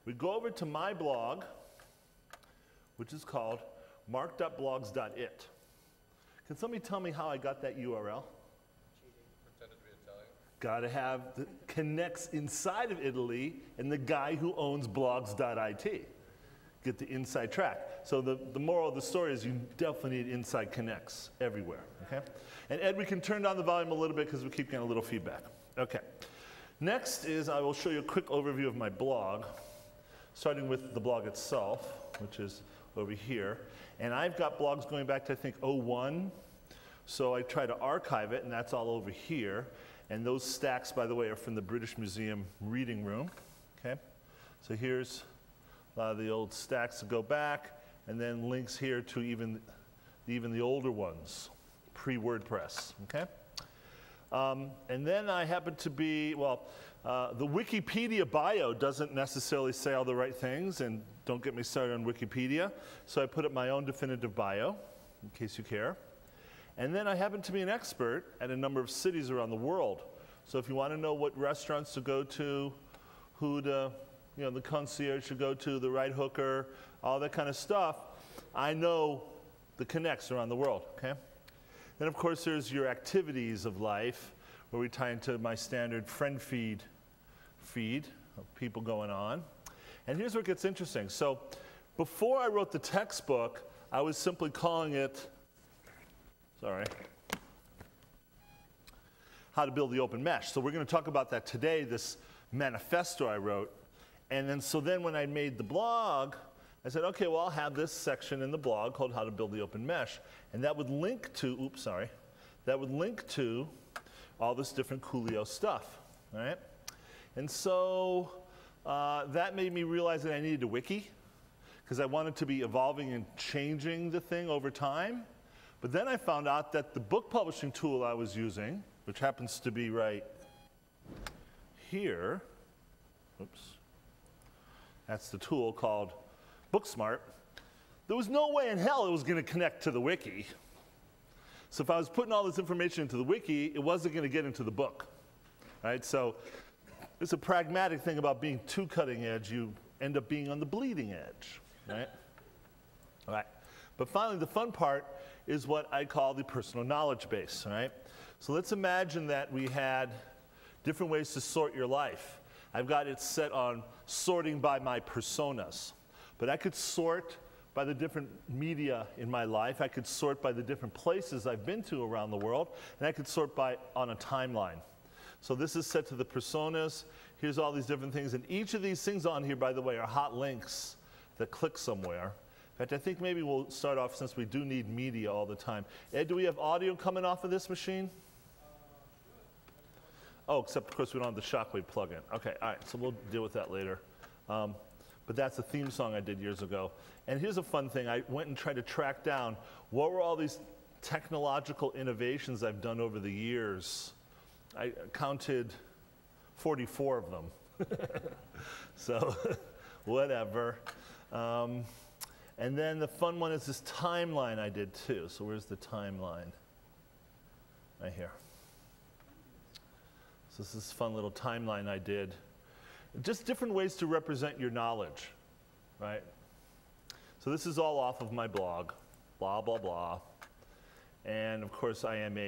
we go over to my blog, which is called marc.blogs.it. Can somebody tell me how I got that URL? Cheating. Pretended to be Italian. Got to have the connects inside of Italy and the guy who owns blogs.it. Get the inside track. So the moral of the story is you definitely need inside connects everywhere, okay? And Ed, we can turn down the volume a little bit because we keep getting a little feedback. Okay. Next is I will show you a quick overview of my blog, starting with the blog itself, which is over here. And I've got blogs going back to, I think, '01. So I try to archive it, and that's all over here. And those stacks, by the way, are from the British Museum reading room, okay? So here's a lot of the old stacks that go back, and then links here to even the older ones, pre-WordPress, okay? And then I happen to be, well, the Wikipedia bio doesn't necessarily say all the right things, and don't get me started on Wikipedia, so I put up my own definitive bio, in case you care. And then I happen to be an expert at a number of cities around the world. So if you want to know what restaurants to go to, who to, the concierge should go to, the right hooker, all that kind of stuff, I know the connects around the world, okay? Then of course there's your activities of life, where we tie into my standard friend feed of people going on. And here's where it gets interesting. So before I wrote the textbook, I was simply calling it, how to build the open mesh. So we're going to talk about that today, this manifesto I wrote. And then when I made the blog, I said, okay, well, I'll have this section in the blog called How to Build the Open Mesh. And that would link to, that would link to all this different Coolio stuff, all right? And so that made me realize that I needed a wiki, because I wanted to be evolving and changing the thing over time. But then I found out that the book publishing tool I was using, which happens to be right here, that's the tool called Booksmart, there was no way in hell it was going to connect to the wiki. So if I was putting all this information into the wiki, it wasn't going to get into the book, right? So it's a pragmatic thing about being too cutting edge. You end up being on the bleeding edge, right? All right. But finally, the fun part is what I call the personal knowledge base, right? So let's imagine that we had different ways to sort your life. I've got it set on sorting by my personas. But I could sort by the different media in my life. I could sort by the different places I've been to around the world. And I could sort on a timeline. So this is set to the personas. Here's all these different things. And each of these things on here, by the way, are hot links that click somewhere. In fact, I think maybe we'll start off, since we do need media all the time. Ed, do we have audio coming off of this machine? Oh, except of course we don't have the Shockwave plug-in. Okay, all right, so we'll deal with that later. But that's a theme song I did years ago. And here's a fun thing. I went and tried to track down what were all these technological innovations I've done over the years. I counted 44 of them. So whatever. And then the fun one is this timeline I did too. So where's the timeline? Right here. So this is this fun little timeline I did. Just different ways to represent your knowledge, right? So this is all off of my blog, blah, blah, blah. And of course I am a